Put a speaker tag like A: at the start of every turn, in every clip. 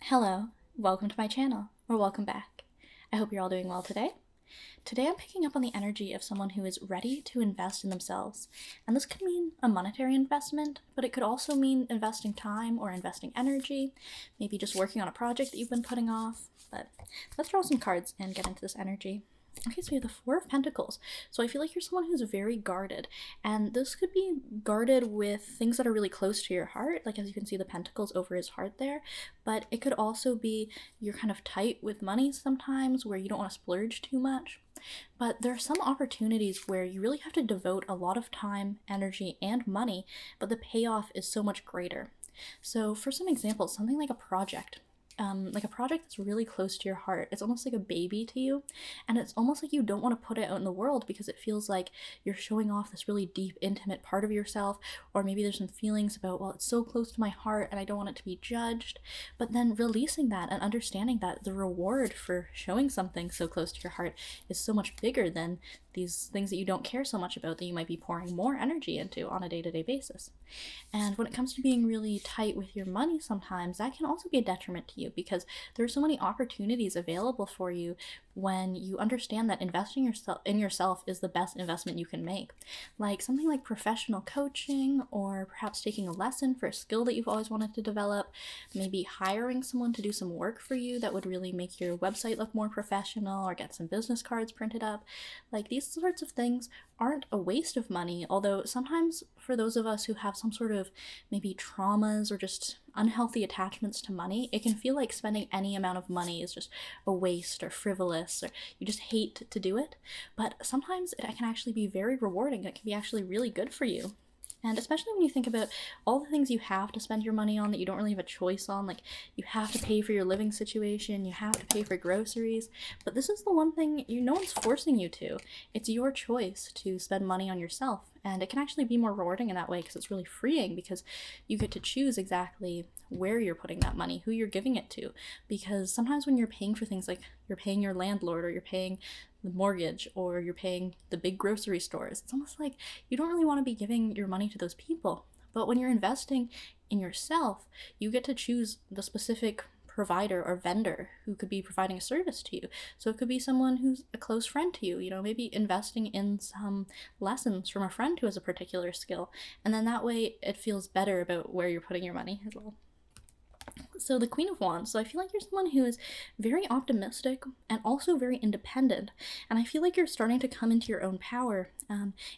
A: Hello, welcome to my channel, or welcome back. I hope you're all doing well today. Today I'm picking up on the energy of someone who is ready to invest in themselves, and this could mean a monetary investment, but it could also mean investing time or investing energy, maybe just working on a project that you've been putting off. But let's draw some cards and get into this energy. Okay, so we have the Four of Pentacles. So I feel like you're someone who's very guarded, and this could be guarded with things that are really close to your heart, like as you can see the pentacles over his heart there, but it could also be you're kind of tight with money sometimes where you don't want to splurge too much. But there are some opportunities where you really have to devote a lot of time, energy, and money, but the payoff is so much greater. So for some examples, something like a project that's really close to your heart. It's almost like a baby to you, and it's almost like you don't want to put it out in the world because it feels like you're showing off this really deep, intimate part of yourself, or maybe there's some feelings about, well, it's so close to my heart and I don't want it to be judged. But then releasing that and understanding that the reward for showing something so close to your heart is so much bigger than these things that you don't care so much about that you might be pouring more energy into on a day-to-day basis. And when it comes to being really tight with your money, sometimes that can also be a detriment to you because there are so many opportunities available for you when you understand that investing in yourself is the best investment you can make. Like something like professional coaching, or perhaps taking a lesson for a skill that you've always wanted to develop, maybe hiring someone to do some work for you that would really make your website look more professional, or get some business cards printed up. Like these sorts of things aren't a waste of money, although sometimes for those of us who have some sort of maybe traumas or just unhealthy attachments to money, it can feel like spending any amount of money is just a waste or frivolous, or you just hate to do it. But sometimes it can actually be very rewarding. It can be actually really good for you. And especially when you think about all the things you have to spend your money on that you don't really have a choice on, like you have to pay for your living situation, you have to pay for groceries, but this is the one thing no one's forcing you to. It's your choice to spend money on yourself, and it can actually be more rewarding in that way because it's really freeing because you get to choose exactly where you're putting that money, who you're giving it to. Because sometimes when you're paying for things like you're paying your landlord, or you're paying the mortgage, or you're paying the big grocery stores, it's almost like you don't really want to be giving your money to those people. But when you're investing in yourself, you get to choose the specific provider or vendor who could be providing a service to you. So it could be someone who's a close friend to you, maybe investing in some lessons from a friend who has a particular skill. And then that way it feels better about where you're putting your money as well. So the Queen of Wands, so I feel like you're someone who is very optimistic and also very independent, and I feel like you're starting to come into your own power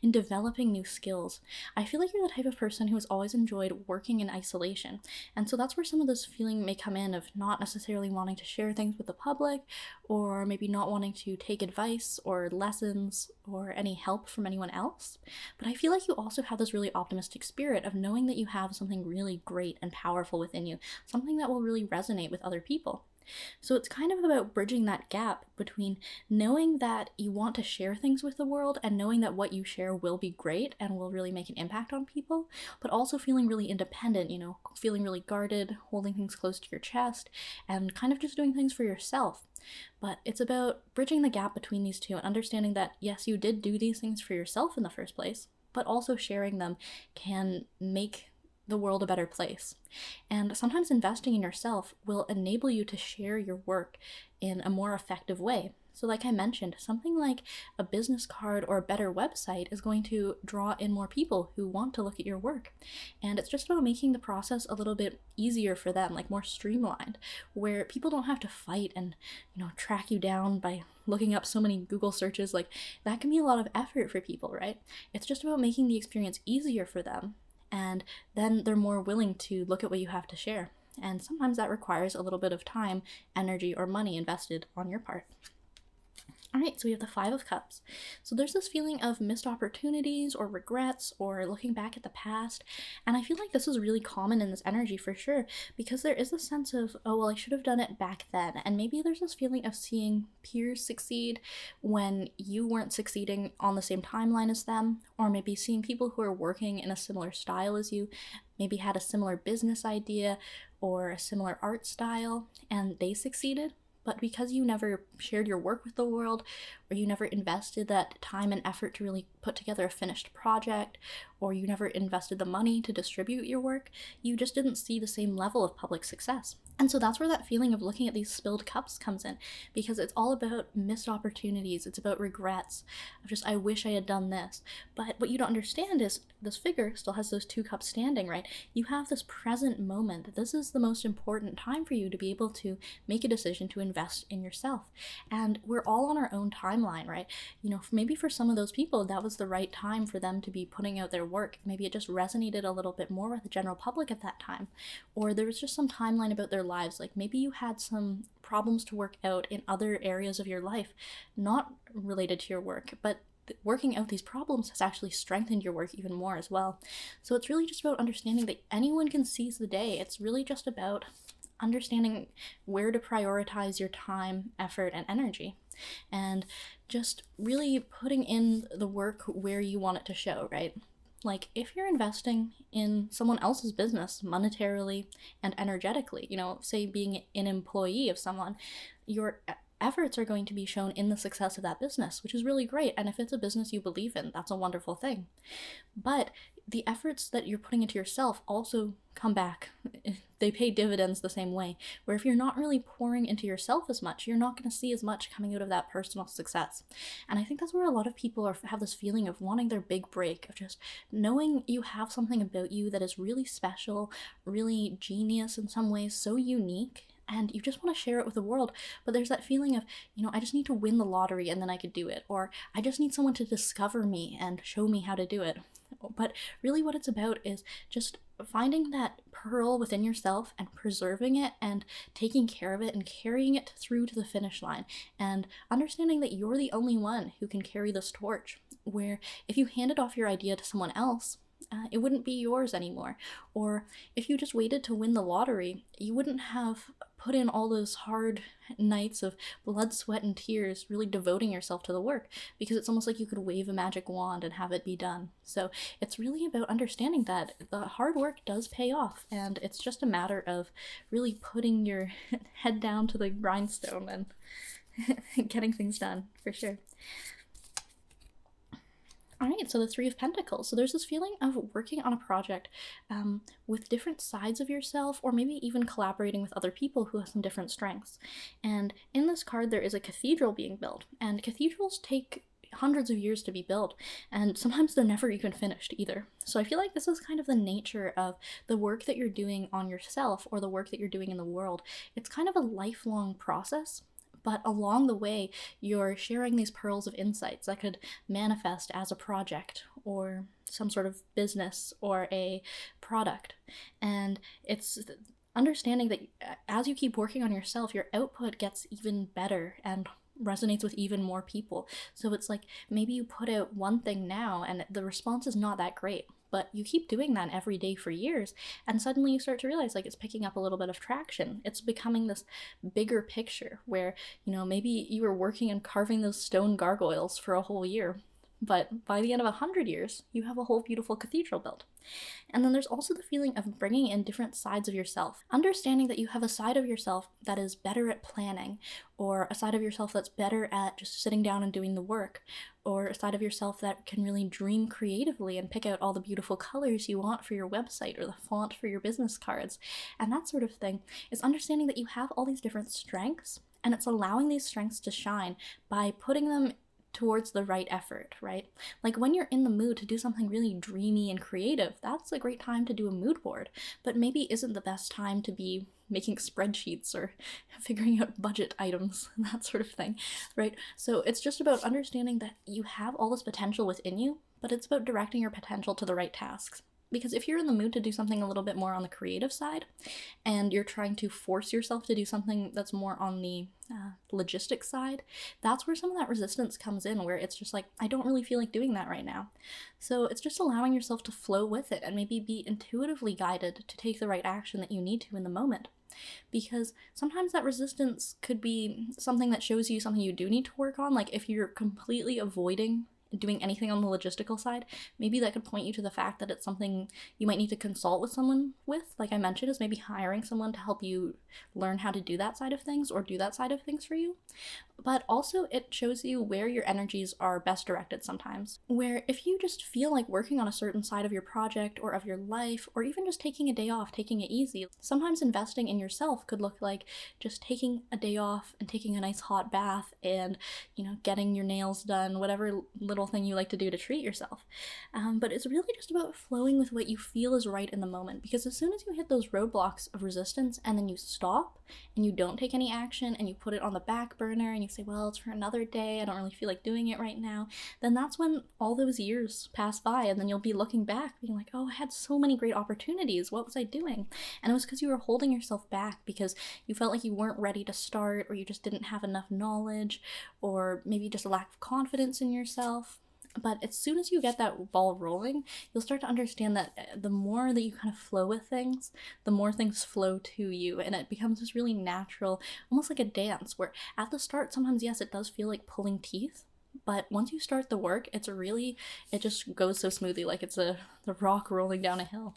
A: in developing new skills. I feel like you're the type of person who has always enjoyed working in isolation, and so that's where some of this feeling may come in of not necessarily wanting to share things with the public, or maybe not wanting to take advice or lessons or any help from anyone else. But I feel like you also have this really optimistic spirit of knowing that you have something really great and powerful within you, something that will really resonate with other people. So it's kind of about bridging that gap between knowing that you want to share things with the world and knowing that what you share will be great and will really make an impact on people, but also feeling really independent, feeling really guarded, holding things close to your chest, and kind of just doing things for yourself. But it's about bridging the gap between these two and understanding that, yes, you did do these things for yourself in the first place, but also sharing them can make the world a better place. And sometimes investing in yourself will enable you to share your work in a more effective way. So like I mentioned, something like a business card or a better website is going to draw in more people who want to look at your work. And it's just about making the process a little bit easier for them, like more streamlined, where people don't have to fight and, track you down by looking up so many Google searches. Like that can be a lot of effort for people, right? It's just about making the experience easier for them, and then they're more willing to look at what you have to share. And sometimes that requires a little bit of time, energy, or money invested on your part. All right, so we have the Five of Cups. So there's this feeling of missed opportunities or regrets or looking back at the past. And I feel like this is really common in this energy for sure, because there is a sense of, oh, well, I should have done it back then. And maybe there's this feeling of seeing peers succeed when you weren't succeeding on the same timeline as them, or maybe seeing people who are working in a similar style as you, maybe had a similar business idea or a similar art style, and they succeeded. But because you never shared your work with the world, or you never invested that time and effort to really put together a finished project, or you never invested the money to distribute your work, you just didn't see the same level of public success. And so that's where that feeling of looking at these spilled cups comes in, because it's all about missed opportunities. It's about regrets of just, I wish I had done this. But what you don't understand is this figure still has those two cups standing, right? You have this present moment. This is the most important time for you to be able to make a decision to invest in yourself. And we're all on our own timeline, right? Maybe for some of those people, that was the right time for them to be putting out their work. Maybe it just resonated a little bit more with the general public at that time. Or there was just some timeline about their lives. Like maybe you had some problems to work out in other areas of your life, not related to your work, but working out these problems has actually strengthened your work even more as well. So it's really just about understanding that anyone can seize the day. It's really just about understanding where to prioritize your time, effort, and energy, and just really putting in the work where you want it to show, right? Like if you're investing in someone else's business monetarily and energetically, say being an employee of someone, your efforts are going to be shown in the success of that business, which is really great. And if it's a business you believe in, that's a wonderful thing. But the efforts that you're putting into yourself also come back. They pay dividends the same way, where if you're not really pouring into yourself as much, you're not going to see as much coming out of that personal success. And I think that's where a lot of people have this feeling of wanting their big break, of just knowing you have something about you that is really special, really genius in some ways, so unique, and you just want to share it with the world. But there's that feeling of, I just need to win the lottery and then I could do it, or I just need someone to discover me and show me how to do it. But really what it's about is just finding that pearl within yourself and preserving it and taking care of it and carrying it through to the finish line, and understanding that you're the only one who can carry this torch, where if you handed off your idea to someone else, it wouldn't be yours anymore. Or if you just waited to win the lottery, you wouldn't have put in all those hard nights of blood, sweat, and tears really devoting yourself to the work, because it's almost like you could wave a magic wand and have it be done. So it's really about understanding that the hard work does pay off, and it's just a matter of really putting your head down to the grindstone and getting things done, for sure. All right, so the Three of Pentacles. So there's this feeling of working on a project with different sides of yourself, or maybe even collaborating with other people who have some different strengths. And in this card, there is a cathedral being built, and cathedrals take hundreds of years to be built, and sometimes they're never even finished either. So I feel like this is kind of the nature of the work that you're doing on yourself, or the work that you're doing in the world. It's kind of a lifelong process. But along the way, you're sharing these pearls of insights that could manifest as a project or some sort of business or a product. And it's understanding that as you keep working on yourself, your output gets even better and resonates with even more people. So it's like maybe you put out one thing now and the response is not that great, but you keep doing that every day for years, and suddenly you start to realize like it's picking up a little bit of traction. It's becoming this bigger picture where, maybe you were working and carving those stone gargoyles for a whole year, but by the end of 100 years, you have a whole beautiful cathedral built. And then there's also the feeling of bringing in different sides of yourself, understanding that you have a side of yourself that is better at planning, or a side of yourself that's better at just sitting down and doing the work, or a side of yourself that can really dream creatively and pick out all the beautiful colors you want for your website or the font for your business cards, and that sort of thing. Is understanding that you have all these different strengths, and it's allowing these strengths to shine by putting them towards the right effort, right? Like when you're in the mood to do something really dreamy and creative, that's a great time to do a mood board, but maybe isn't the best time to be making spreadsheets or figuring out budget items, that sort of thing, right? So it's just about understanding that you have all this potential within you, but it's about directing your potential to the right tasks. Because if you're in the mood to do something a little bit more on the creative side, and you're trying to force yourself to do something that's more on the logistics side, that's where some of that resistance comes in, where it's just like, I don't really feel like doing that right now. So it's just allowing yourself to flow with it and maybe be intuitively guided to take the right action that you need to in the moment. Because sometimes that resistance could be something that shows you something you do need to work on. Like if you're completely avoiding doing anything on the logistical side, maybe that could point you to the fact that it's something you might need to consult with someone with, like I mentioned, is maybe hiring someone to help you learn how to do that side of things or do that side of things for you. But also it shows you where your energies are best directed sometimes. Where if you just feel like working on a certain side of your project or of your life, or even just taking a day off, taking it easy, sometimes investing in yourself could look like just taking a day off and taking a nice hot bath and, getting your nails done, whatever little thing you like to do to treat yourself. But it's really just about flowing with what you feel is right in the moment, because as soon as you hit those roadblocks of resistance and then you stop and you don't take any action and you put it on the back burner and you say, well, it's for another day, I don't really feel like doing it right now, then that's when all those years pass by, and then you'll be looking back being like, oh, I had so many great opportunities, what was I doing? And it was because you were holding yourself back because you felt like you weren't ready to start, or you just didn't have enough knowledge, or maybe just a lack of confidence in yourself. But as soon as you get that ball rolling, you'll start to understand that the more that you kind of flow with things, the more things flow to you. And it becomes this really natural, almost like a dance, where at the start, sometimes, yes, it does feel like pulling teeth. But once you start the work, it just goes so smoothly, like it's the rock rolling down a hill.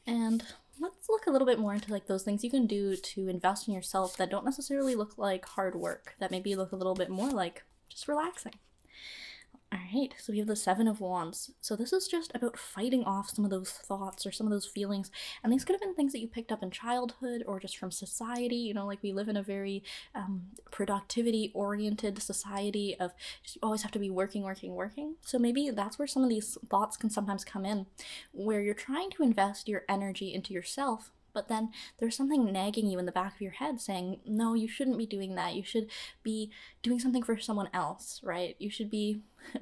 A: And let's look a little bit more into like those things you can do to invest in yourself that don't necessarily look like hard work, that maybe look a little bit more like just relaxing. Alright, so we have the Seven of Wands. So this is just about fighting off some of those thoughts or some of those feelings. And these could have been things that you picked up in childhood or just from society. Like we live in a very productivity-oriented society of just you always have to be working, working, working. So maybe that's where some of these thoughts can sometimes come in, where you're trying to invest your energy into yourself, but then there's something nagging you in the back of your head saying, no, you shouldn't be doing that. You should be doing something for someone else, right? You should be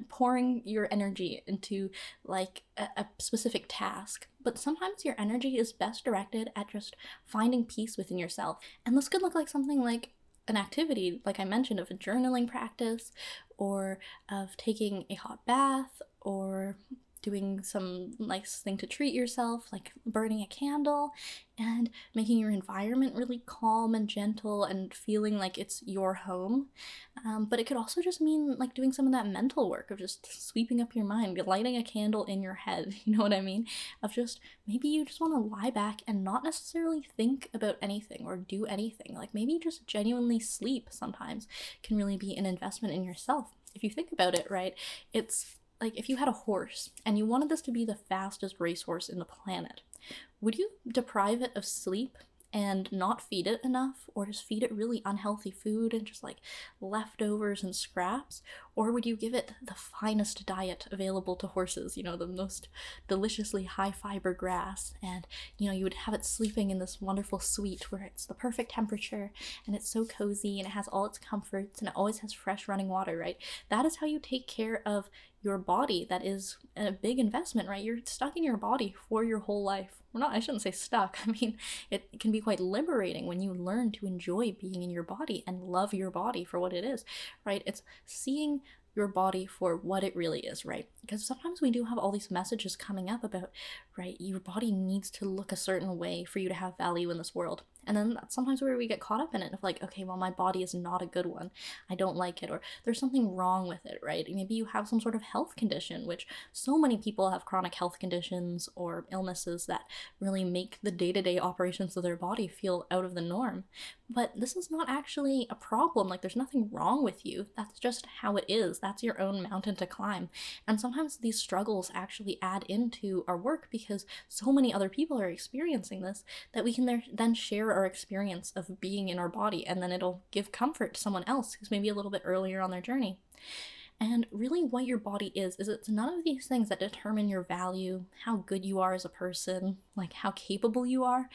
A: pouring your energy into like a specific task. But sometimes your energy is best directed at just finding peace within yourself. And this could look like something like an activity, like I mentioned, of a journaling practice, or of taking a hot bath, or doing some nice thing to treat yourself, like burning a candle and making your environment really calm and gentle and feeling like it's your home. But it could also just mean like doing some of that mental work of just sweeping up your mind, lighting a candle in your head, you know what I mean? Of just, maybe you just want to lie back and not necessarily think about anything or do anything. Like maybe just genuinely sleep sometimes can really be an investment in yourself. If you think about it, right, it's like if you had a horse and you wanted this to be the fastest racehorse in the planet, would you deprive it of sleep and not feed it enough, or just feed it really unhealthy food and just like leftovers and scraps? Or would you give it the finest diet available to horses, the most deliciously high fiber grass, and you would have it sleeping in this wonderful suite where it's the perfect temperature and it's so cozy and it has all its comforts and it always has fresh running water, right? That is how you take care of your body. That is a big investment, right? You're stuck in your body for your whole life. I shouldn't say stuck. I mean, it can be quite liberating when you learn to enjoy being in your body and love your body for what it is, right? It's seeing your body for what it really is, right? Because sometimes we do have all these messages coming up about, right, your body needs to look a certain way for you to have value in this world. And then that's sometimes where we get caught up in it of like, okay, well, my body is not a good one. I don't like it, or there's something wrong with it, right? Maybe you have some sort of health condition, which so many people have chronic health conditions or illnesses that really make the day-to-day operations of their body feel out of the norm. But this is not actually a problem. Like, there's nothing wrong with you. That's just how it is. That's your own mountain to climb. And sometimes these struggles actually add into our work because so many other people are experiencing this that we can then share our experience of being in our body, and then it'll give comfort to someone else who's maybe a little bit earlier on their journey. And really what your body is it's none of these things that determine your value, how good you are as a person, like how capable you are.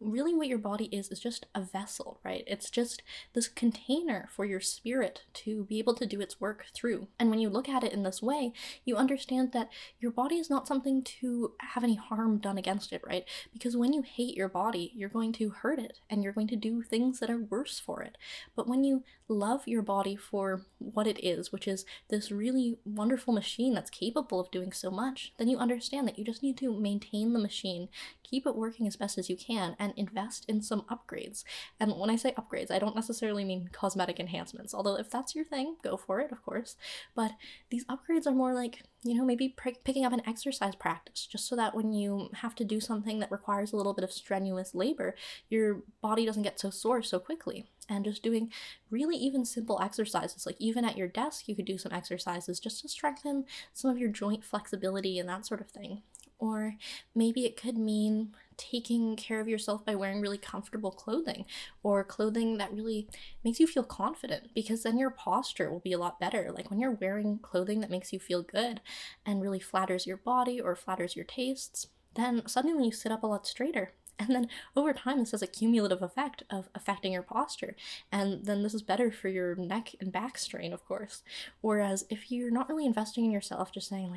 A: Really what your body is just a vessel, right? It's just this container for your spirit to be able to do its work through. And when you look at it in this way, you understand that your body is not something to have any harm done against it, right? Because when you hate your body, you're going to hurt it and you're going to do things that are worse for it. But when you love your body for what it is, which is this really wonderful machine that's capable of doing so much, then you understand that you just need to maintain the machine, keep it working as best as you can, and and invest in some upgrades. And when I say upgrades, I don't necessarily mean cosmetic enhancements, although if that's your thing, go for it, of course. But these upgrades are more like, maybe picking up an exercise practice, just so that when you have to do something that requires a little bit of strenuous labor, your body doesn't get so sore so quickly. And just doing really even simple exercises, like even at your desk, you could do some exercises just to strengthen some of your joint flexibility and that sort of thing. Or maybe it could mean taking care of yourself by wearing really comfortable clothing, or clothing that really makes you feel confident, because then your posture will be a lot better. Like when you're wearing clothing that makes you feel good and really flatters your body or flatters your tastes, then suddenly you sit up a lot straighter. And then over time, this has a cumulative effect of affecting your posture. And then this is better for your neck and back strain, of course. Whereas if you're not really investing in yourself, just saying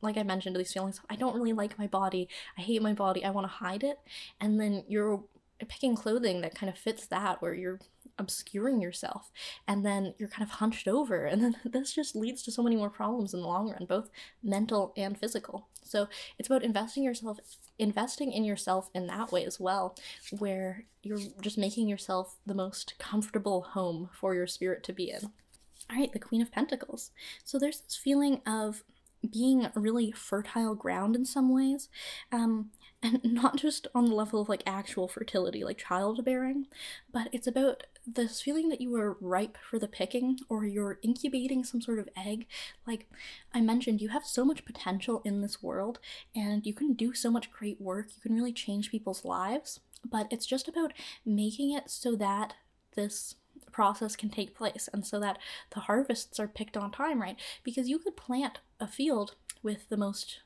A: like I mentioned, these feelings, I don't really like my body, I hate my body, I want to hide it, and then you're picking clothing that kind of fits that, where you're obscuring yourself, and then you're kind of hunched over, and then this just leads to so many more problems in the long run, both mental and physical. So it's about investing in yourself in that way as well, where you're just making yourself the most comfortable home for your spirit to be in. All right, the Queen of Pentacles. So there's this feeling of being really fertile ground in some ways, and not just on the level of like actual fertility, like childbearing, but it's about this feeling that you are ripe for the picking, or you're incubating some sort of egg. Like I mentioned, you have so much potential in this world, and you can do so much great work, you can really change people's lives, but it's just about making it so that this process can take place, and so that the harvests are picked on time, right? Because you could plant a field with the most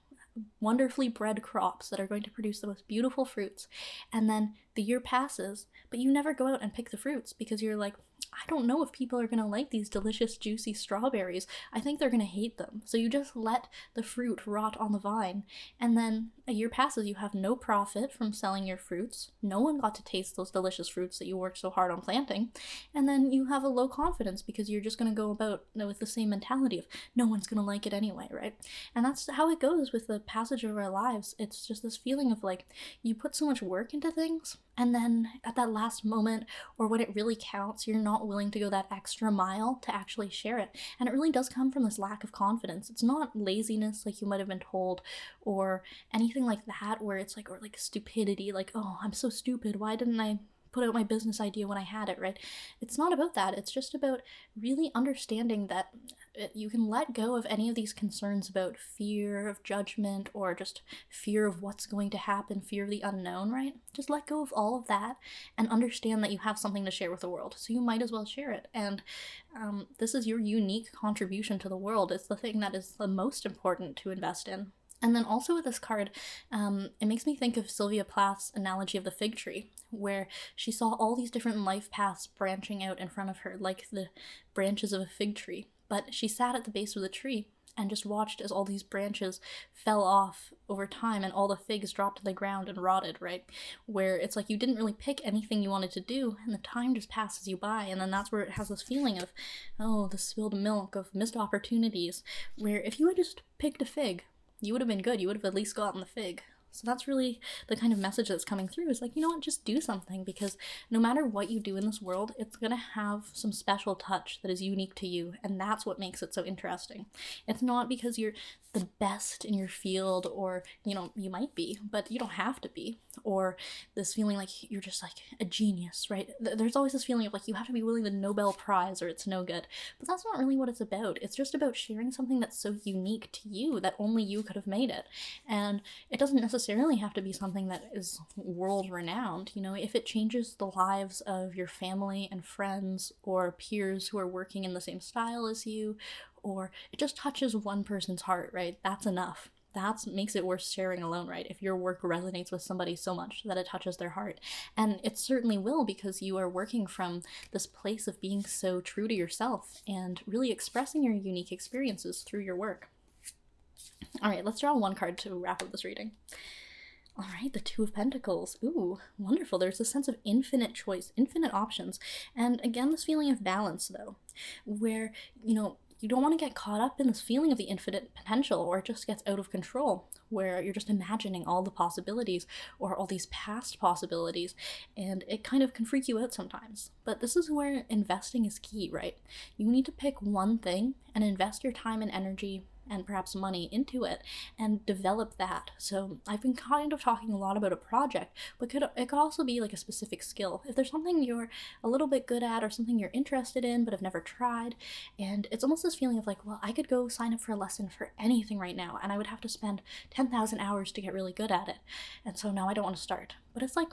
A: wonderfully bred crops that are going to produce the most beautiful fruits, and then the year passes, but you never go out and pick the fruits because you're like, I don't know if people are going to like these delicious, juicy strawberries. I think they're going to hate them. So you just let the fruit rot on the vine. And then a year passes, you have no profit from selling your fruits. No one got to taste those delicious fruits that you worked so hard on planting. And then you have a low confidence because you're just going to go about with the same mentality of no one's going to like it anyway, right? And that's how it goes with the passage of our lives. It's just this feeling of like, you put so much work into things, and then at that last moment, or when it really counts, you're not willing to go that extra mile to actually share it. And it really does come from this lack of confidence. It's not laziness like you might have been told, or anything like that, where it's like, or like stupidity, like, oh, I'm so stupid, why didn't I put out my business idea when I had it, right? It's not about that. It's just about really understanding that you can let go of any of these concerns about fear of judgment, or just fear of what's going to happen, fear of the unknown, right? Just let go of all of that and understand that you have something to share with the world. So you might as well share it. And this is your unique contribution to the world. It's the thing that is the most important to invest in. And then also with this card, it makes me think of Sylvia Plath's analogy of the fig tree, where she saw all these different life paths branching out in front of her, like the branches of a fig tree. But she sat at the base of the tree and just watched as all these branches fell off over time and all the figs dropped to the ground and rotted, right? Where it's like you didn't really pick anything you wanted to do, and the time just passes you by, and then that's where it has this feeling of, oh, the spilled milk, of missed opportunities, where if you had just picked a fig, you would have been good. You would have at least gotten the fig. So that's really the kind of message that's coming through, is like, you know what, just do something, because no matter what you do in this world, it's going to have some special touch that is unique to you, and that's what makes it so interesting. It's not because you're the best in your field, or, you might be, but you don't have to be, or this feeling like you're just like a genius, right? There's always this feeling of like you have to be winning the Nobel Prize or it's no good, but that's not really what it's about. It's just about sharing something that's so unique to you that only you could have made it, and it doesn't necessarily have to be something that is world renowned. If it changes the lives of your family and friends or peers who are working in the same style as you, or it just touches one person's heart, right? That's enough. That makes it worth sharing alone, right? If your work resonates with somebody so much that it touches their heart. And it certainly will, because you are working from this place of being so true to yourself and really expressing your unique experiences through your work. All right, let's draw one card to wrap up this reading. All right, the Two of Pentacles. Ooh, wonderful. There's a sense of infinite choice, infinite options. And again, this feeling of balance, though, where, you don't want to get caught up in this feeling of the infinite potential, or it just gets out of control, where you're just imagining all the possibilities or all these past possibilities, and it kind of can freak you out sometimes. But this is where investing is key, right? You need to pick one thing and invest your time and energy and perhaps money into it and develop that. So I've been kind of talking a lot about a project, but it could also be like a specific skill. If there's something you're a little bit good at or something you're interested in but have never tried, and it's almost this feeling of like, well, I could go sign up for a lesson for anything right now and I would have to spend 10,000 hours to get really good at it. And so now I don't want to start. But it's like,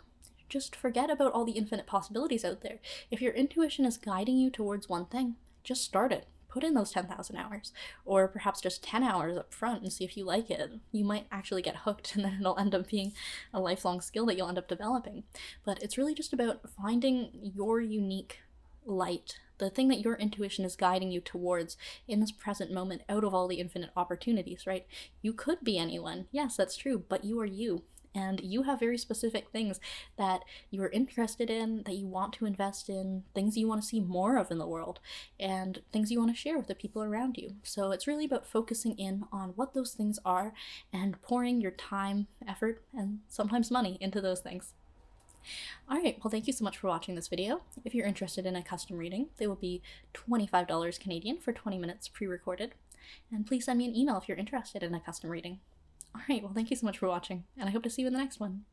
A: just forget about all the infinite possibilities out there. If your intuition is guiding you towards one thing, just start it. Put in those 10,000 hours, or perhaps just 10 hours up front and see if you like it. You might actually get hooked, and then it'll end up being a lifelong skill that you'll end up developing. But it's really just about finding your unique light, the thing that your intuition is guiding you towards in this present moment out of all the infinite opportunities, right? You could be anyone. Yes, that's true, but you are you. And you have very specific things that you're interested in, that you want to invest in, things you want to see more of in the world, and things you want to share with the people around you. So it's really about focusing in on what those things are and pouring your time, effort, and sometimes money into those things. Alright, well, thank you so much for watching this video. If you're interested in a custom reading, they will be $25 Canadian for 20 minutes pre-recorded. And please send me an email if you're interested in a custom reading. Alright, well, thank you so much for watching, and I hope to see you in the next one.